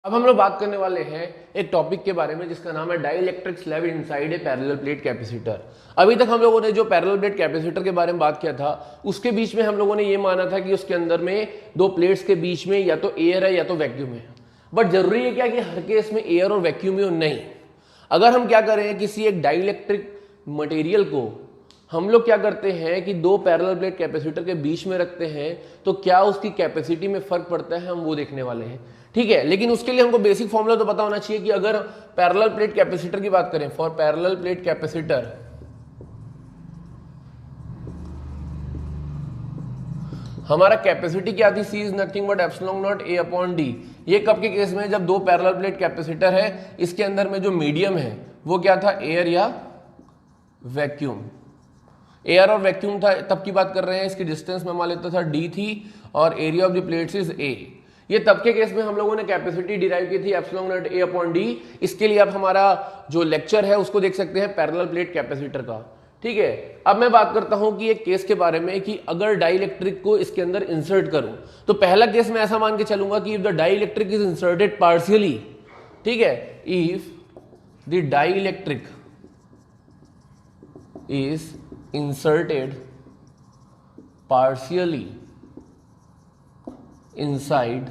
अब हम लोग बात करने वाले हैं एक टॉपिक के बारे में जिसका नाम है dielectric slab inside a parallel plate capacitor. अभी तक हम लोगों ने जो पैरेलल प्लेट कैपेसिटर के बारे में बात किया था उसके बीच में हम लोगों ने ये माना था कि उसके अंदर में दो प्लेट्स के बीच में या तो एयर है या तो वैक्यूम है। बट जरूरी है क्या कि हर केस में एयर और वैक्यूम ही हो? नहीं। अगर हम क्या करें, किसी एक डाइलेक्ट्रिक मटेरियल को हम लोग क्या करते हैं कि दो पैरेलल प्लेट कैपेसिटर के बीच में रखते हैं तो क्या उसकी कैपेसिटी में फर्क पड़ता है, हम वो देखने वाले हैं। ठीक है, लेकिन उसके लिए हमको बेसिक फॉर्मूला तो पता होना चाहिए कि अगर पैरेलल प्लेट कैपेसिटर की बात करें, फॉर पैरेलल प्लेट कैपेसिटर हमारा कैपेसिटी क्या थी, C is nothing but epsilon naught A upon D. ये कब के केस में? जब दो पैरेलल प्लेट कैपेसिटर है, इसके अंदर में जो मीडियम है वो क्या था, एयर या वैक्यूम। एयर और वैक्यूम था तब की बात कर रहे हैं। इसकी डिस्टेंस में मान लेता था डी थी और area of the plates is a. ये तब के केस में हम लोगों ने कैपेसिटी डिराइव की थी epsilon naught A upon D. इसके लिए आप हमारा जो लेक्चर है उसको देख सकते हैं पैरेलल प्लेट कैपेसिटर का। ठीक है, अब मैं बात करता हूं कि एक केस के बारे में कि अगर डाइलेक्ट्रिक को इसके अंदर इंसर्ट करूं तो पहला केस मैं ऐसा मान के चलूंगा कि if the dielectric is inserted partially, ठीक है, if the dielectric is inserted partially inside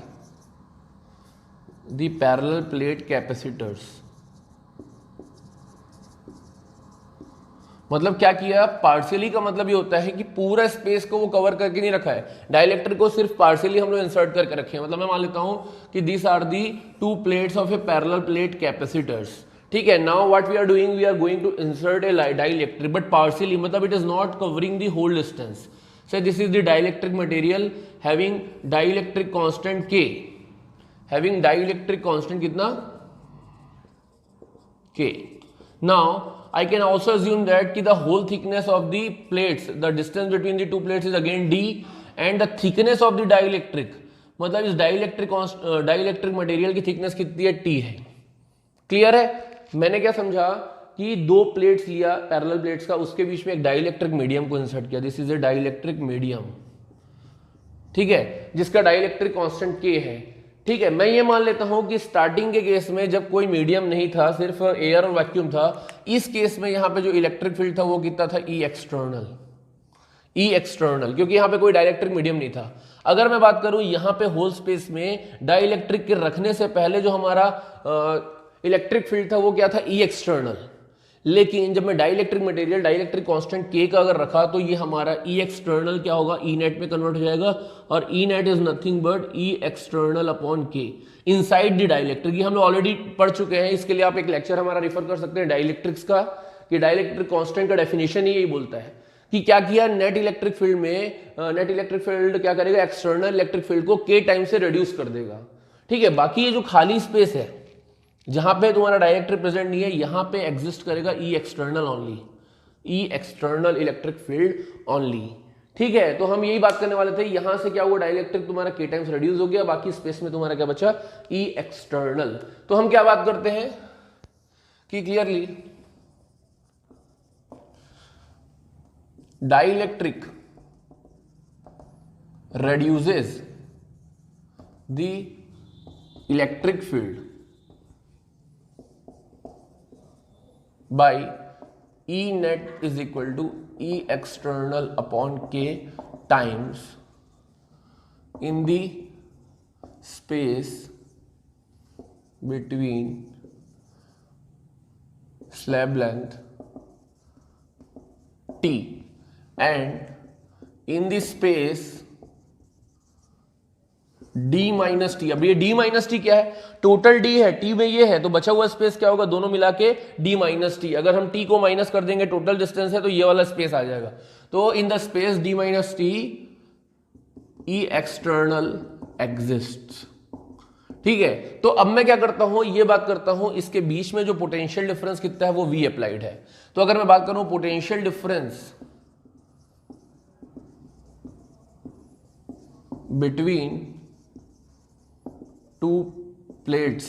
the parallel plate capacitors। मतलब क्या किया, पार्शियली का मतलब ये होता है कि पूरा स्पेस को वो कवर करके नहीं रखा है, डाइलेक्ट्रिक को सिर्फ पार्शियली हम लोग इंसर्ट करके रखे हैं। मतलब मैं मान लेता हूं कि this are the two plates of a parallel plate capacitors. ठीक है, now what we are doing, we are going to insert a dielectric but partially, मतलब it is not covering the whole distance. So this is the dielectric material having dielectric constant K, having dielectric constant कितना, K. Now I can also assume that कि the whole thickness of the plates, the distance between the two plates is again d and the thickness of the dielectric, मतलब इस dielectric material की thickness कितनी है, t है। Clear है? मैंने क्या समझा कि दो प्लेट्स लिया पैरेलल प्लेट्स का, उसके बीच में एक डाइलेक्ट्रिक मीडियम को इंसर्ट किया। This is a dielectric medium, ठीक है, जिसका डाइलेक्ट्रिक कांस्टेंट k है। ठीक है, मैं ये मान लेता हूं कि स्टार्टिंग के केस में जब कोई मीडियम नहीं था, सिर्फ एयर और वैक्यूम था, इस केस में यहां पे जो इलेक्ट्रिक फील्ड था वो कितना था, ई एक्सटर्नल। ई एक्सटर्नल, क्योंकि यहां पे कोई डाइलेक्ट्रिक मीडियम नहीं था। अगर मैं बात करूं यहां पे होल स्पेस में डाइलेक्ट्रिक के रखने से पहले जो हमारा इलेक्ट्रिक फील्ड था वो क्या था, ई एक्सटर्नल। लेकिन जब मैं डाइलेक्ट्रिक मटेरियल डाइलेक्ट्रिक कांस्टेंट के का अगर रखा तो ये हमारा ई एक्सटर्नल क्या होगा, ई नेट में कन्वर्ट हो जाएगा, और E net is nothing but E external upon K inside the dielectric. ये हम लोग ऑलरेडी पढ़ चुके हैं, इसके लिए आप एक लेक्चर हमारा रेफर कर सकते हैं डाइलेक्ट्रिक्स का, कि डाइलेक्ट्रिक कांस्टेंट का डेफिनेशन ही यही बोलता है कि क्या किया, नेट इलेक्ट्रिक फील्ड में, नेट इलेक्ट्रिक फील्ड क्या करेगा, एक्सटर्नल इलेक्ट्रिक फील्ड को के टाइम से रिड्यूस कर देगा। ठीक है, बाकी ये जो खाली स्पेस है जहां पे तुम्हारा डाइलेक्ट्रिक प्रेजेंट नहीं है, यहां पे एग्जिस्ट करेगा ई एक्सटर्नल ओनली, ई एक्सटर्नल इलेक्ट्रिक फील्ड ओनली। ठीक है, तो हम यही बात करने वाले थे, यहां से क्या हुआ, डाइलेक्ट्रिक तुम्हारा के टाइम्स रिड्यूस हो गया, बाकी स्पेस में तुम्हारा क्या बचा, ई एक्सटर्नल। तो हम क्या बात करते हैं कि clearly dielectric reduces the electric field by E net is equal to E external upon K times in the space between slab length T and in the space d minus T. अब ये d minus T क्या है, total d है, t में ये है, तो बचा हुआ स्पेस क्या होगा, दोनों मिला के d माइनस टी। अगर हम t को माइनस कर देंगे, टोटल डिस्टेंस है, तो ये वाला स्पेस आ जाएगा। तो in the space d minus T E external exist. ठीक है, तो अब मैं क्या करता हूं, ये बात करता हूं, इसके बीच में जो पोटेंशियल डिफरेंस कितना है वो v अप्लाइड है। तो अगर मैं बात करूं potential difference between two plates,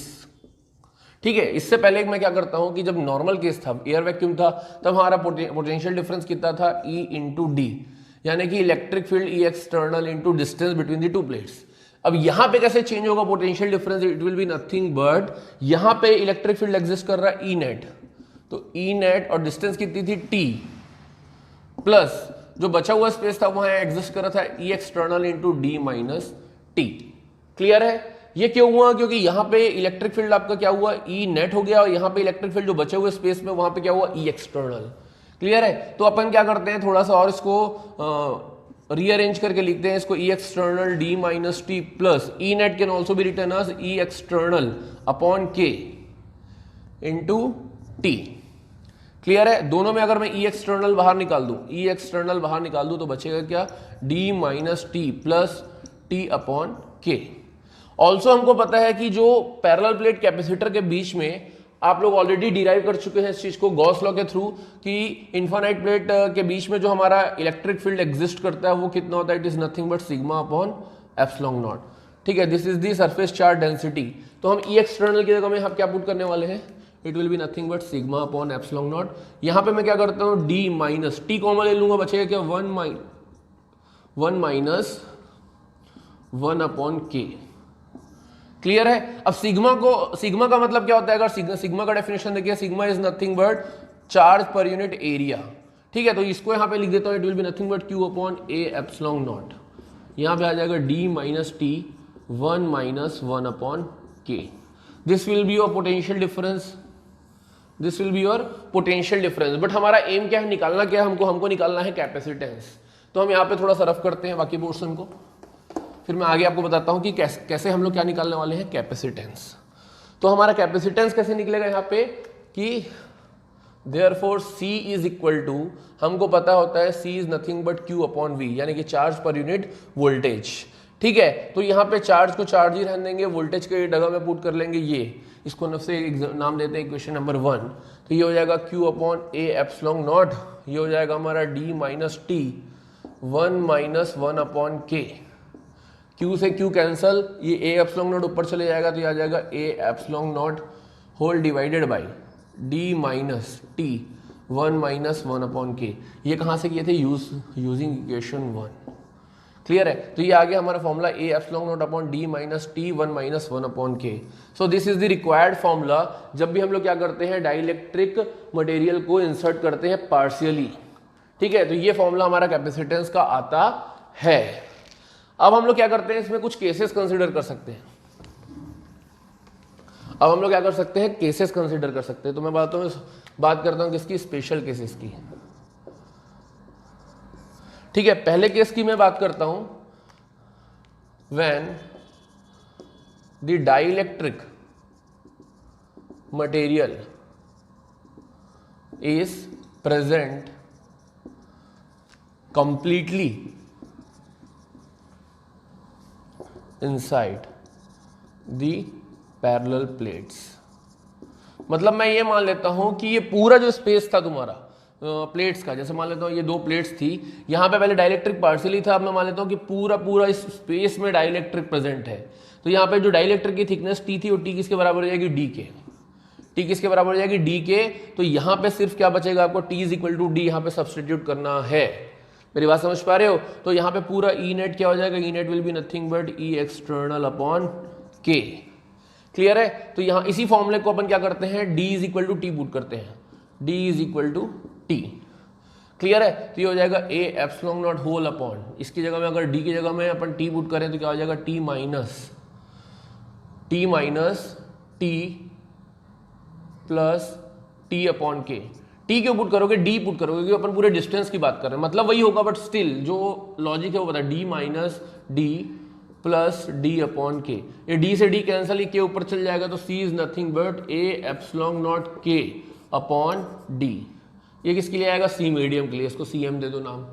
ठीक है, इससे पहले मैं क्या करता हूं कि जब नॉर्मल केस था, एयर वैक्यूम था, तब हमारा पोटेंशियल डिफरेंस कितना था, E इंटू डी, यानी कि electric field E external into distance between the two plates. अब यहां पे कैसे चेंज होगा potential difference, it will be nothing but यहां पे इलेक्ट्रिक फील्ड एग्जिस्ट कर रहा है ई नेट, तो ई नेट और डिस्टेंस कितनी थी टी, प्लस जो बचा हुआ स्पेस था वहां एग्जिस्ट कर रहा था E external into D minus T. Clear है? ये क्यों हुआ? क्योंकि यहां पे इलेक्ट्रिक फील्ड आपका क्या हुआ, ई नेट हो गया, और यहां पे इलेक्ट्रिक फील्ड जो बचे हुए स्पेस में वहां पे क्या हुआ, ई एक्सटर्नल। क्लियर है? तो अपन क्या करते हैं, थोड़ा सा और इसको रीअरेंज करके लिखते हैं इसको, E external D minus T plus E net can also be written as E external upon K into T. Clear है? दोनों में अगर मैं ई एक्सटर्नल बाहर निकाल दूं, ई एक्सटर्नल बाहर निकाल दूं तो बचेगा क्या, D minus T plus T upon के। ऑल्सो हमको पता है कि जो पैरेलल प्लेट कैपेसिटर के बीच में, आप लोग ऑलरेडी डिराइव कर चुके हैं इस चीज को गॉस लॉ के थ्रू, कि इन्फानाइट प्लेट के बीच में जो हमारा इलेक्ट्रिक फील्ड एग्जिस्ट करता है वो कितना होता है, it is nothing but sigma upon epsilon not. ठीक है, this is the surface charge density. तो हम ई एक्सटर्नल की जगह में हम क्या पुट करने वाले हैं, it will be nothing but sigma upon epsilon naught. यहां पे मैं क्या करता हूं, डी माइनस टी कॉमन ले लूंगा, बचेगा क्या, one minus one upon K. Clear है? अब सिग्मा का मतलब क्या होता है, अगर सिग्मा का डेफिनेशन देखिए, sigma is nothing but charge per unit area. ठीक है, तो इसको यहां पे लिख देता हूं, it will be nothing but Q upon A epsilon naught. यहां पे आ जाएगा D minus T one minus one upon K. This will be your potential difference, this will be your potential difference. But हमारा aim क्या है, निकालना क्या है हमको निकालना है कैपेसिटेंस। तो हम यहाँ पे थोड़ा सा रफ करते हैं बाकी पोर्शन को, फिर मैं आगे आपको बताता हूं कि कैसे हम लोग क्या निकालने वाले हैं, कैपेसिटेंस। तो हमारा कैपेसिटेंस कैसे निकलेगा यहाँ पे, कि therefore C is equal to, हमको पता होता है C is nothing but Q upon V, यानी कि चार्ज पर यूनिट वोल्टेज। ठीक है, तो यहाँ पे चार्ज को चार्ज ही रहने देंगे, वोल्टेज के जगह में पुट कर लेंगे ये, इसको नफ से नाम देते हैं इक्वेशन नंबर 1। तो ये हो जाएगा Q upon A epsilon naught, ये हो जाएगा हमारा D minus T one minus one upon K. Q से Q कैंसल, ये A एप्सिलॉन नॉट ऊपर चले जाएगा, तो ये आ जाएगा A epsilon naught whole divided by D minus T one minus one upon K. ये कहाँ से किए थे, यूजिंग इक्वेशन 1। क्लियर है? तो ये आ गया हमारा formula A epsilon naught upon D minus T one minus one upon K. So this is the required formula जब भी हम लोग क्या करते हैं, डाइलेक्ट्रिक मटेरियल को इंसर्ट करते हैं पार्शियली। ठीक है, तो ये फॉर्मूला हमारा कैपेसिटेंस का आता है। अब हम लोग क्या करते हैं, इसमें कुछ केसेस कंसीडर कर सकते हैं। अब हम लोग क्या कर सकते हैं, केसेस कंसीडर कर सकते हैं। तो मैं बात करता हूं किसकी, स्पेशल केसेस की। ठीक है, पहले केस की मैं बात करता हूं, when the dielectric material is present completely inside the parallel plates। मतलब मैं ये मान लेता हूं कि ये पूरा जो स्पेस था तुम्हारा प्लेट्स का, जैसे मान लेता हूं ये दो प्लेट्स थी, यहां पे पहले डाइलेक्ट्रिक पार्शियली था, अब मैं मान लेता हूं कि पूरा इस स्पेस में डाइलेक्ट्रिक प्रेजेंट है। तो यहां पे जो डाइलेक्ट्रिक की थिकनेस टी थी वो टी किसके बराबर हो जाएगी, डी के। टी किसके बराबर हो जाएगी, डी के। तो यहां पे सिर्फ क्या बचेगा, आपको T is equal to D यहां पे सब्सटीट्यूट करना है। मेरी बात समझ पा रहे हो? तो यहाँ पे पूरा ई नेट क्या हो जाएगा, E net will be nothing but E external upon K. Clear है? तो यहाँ इसी फॉर्मूले को अपन क्या करते हैं, d is equal to T put करते हैं, d is equal to T. Clear है? तो ये हो जाएगा a epsilon naught whole upon, इसकी जगह में अगर d की जगह में अपन t पुट करें तो क्या हो जाएगा, t minus T plus T upon के। टी क्यों पुट करोगे, डी पुट करोगे, क्योंकि अपन पूरे डिस्टेंस की बात कर रहे हैं, मतलब वही होगा बट स्टिल जो लॉजिक है वो पता है, D minus D plus D upon K. ये डी से डी कैंसिल, ये के ऊपर चल जाएगा, तो C is nothing but A epsilon naught K upon D. ये किसके लिए आएगा, सी मीडियम के लिए, इसको सी एम दे दो नाम।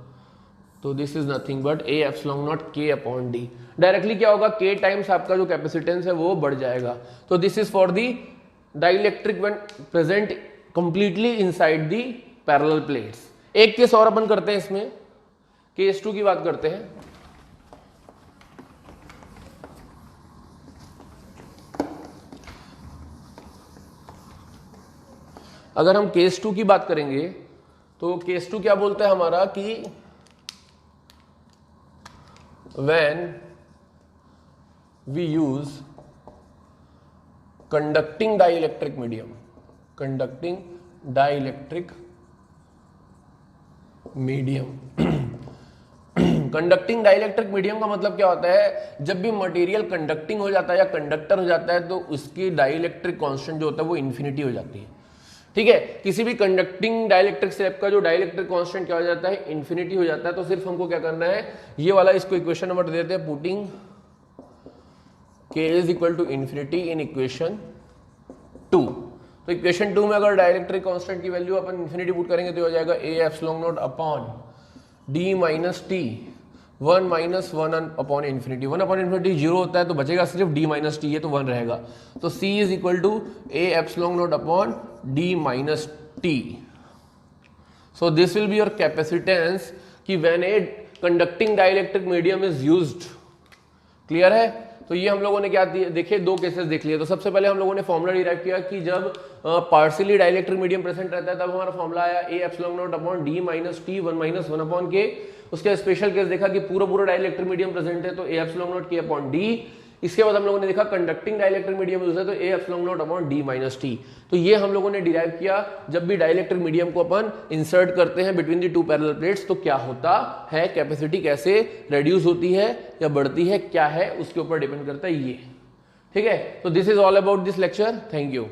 तो this is nothing but A epsilon naught K upon D. Directly क्या होगा, के टाइम्स आपका जो कैपेसिटेंस है वो बढ़ जाएगा। तो this is for the dielectric when present completely inside the parallel plates. एक केस और अपन करते हैं इसमें, केस 2 की बात करते हैं। अगर हम केस 2 की बात करेंगे तो केस 2 क्या बोलता है हमारा कि when we use conducting dielectric medium. Conducting dielectric medium. Conducting dielectric medium का मतलब क्या होता है, जब भी मटेरियल कंडक्टिंग हो जाता है या कंडक्टर हो जाता है तो उसकी डाइलेक्ट्रिक कांस्टेंट जो होता है वो इन्फिनिटी हो जाती है। ठीक है, किसी भी कंडक्टिंग डाइलेक्ट्रिक स्लैब का जो डाइलेक्ट्रिक कांस्टेंट क्या हो जाता है, इन्फिनिटी हो जाता है। तो सिर्फ हमको क्या करना है, ये वाला इसको इक्वेशन नंबर दे देते हैं, putting k is equal to infinity in equation 2। तो इक्वेशन 2 में अगर डाइलेक्ट्रिक कांस्टेंट की वैल्यू अपन इन्फिनिटी पुट करेंगे तो हो जाएगा a epsilon naught upon d minus T 1 minus 1 upon infinity. 1 upon infinity 0 होता है तो बचेगा सिर्फ d माइनस टी, ये तो 1 रहेगा। तो c is equal to a epsilon naught upon d minus T. So this will be your capacitance कि when a conducting dielectric medium is used. Clear है? तो ये हम लोगों ने क्या देखे, दो केसेस देख लिए। तो सबसे पहले हम लोगों ने फॉर्मूला डिराइव किया कि जब पार्शियली डाइलेक्ट्रिक मीडियम प्रेजेंट रहता है तब हमारा फॉर्मूला आया a epsilon naught upon d minus T 1 minus 1 upon k। उसके स्पेशल केस देखा कि पूरा डाइलेक्ट्रिक मीडियम प्रेजेंट है तो a epsilon not k upon d। इसके बाद हम लोगों ने देखा कंडक्टिंग डाइलेक्ट्रिक मीडियम यूज है तो a epsilon naught upon d minus T. तो ये हम लोगों ने डिराइव किया जब भी डाइलेक्ट्रिक मीडियम को अपन इंसर्ट करते हैं between the two parallel plates तो क्या होता है, कैपेसिटी कैसे रिड्यूस होती है या बढ़ती है, क्या है उसके ऊपर डिपेंड करता है ये। ठीक है, तो this is all about this lecture. Thank you.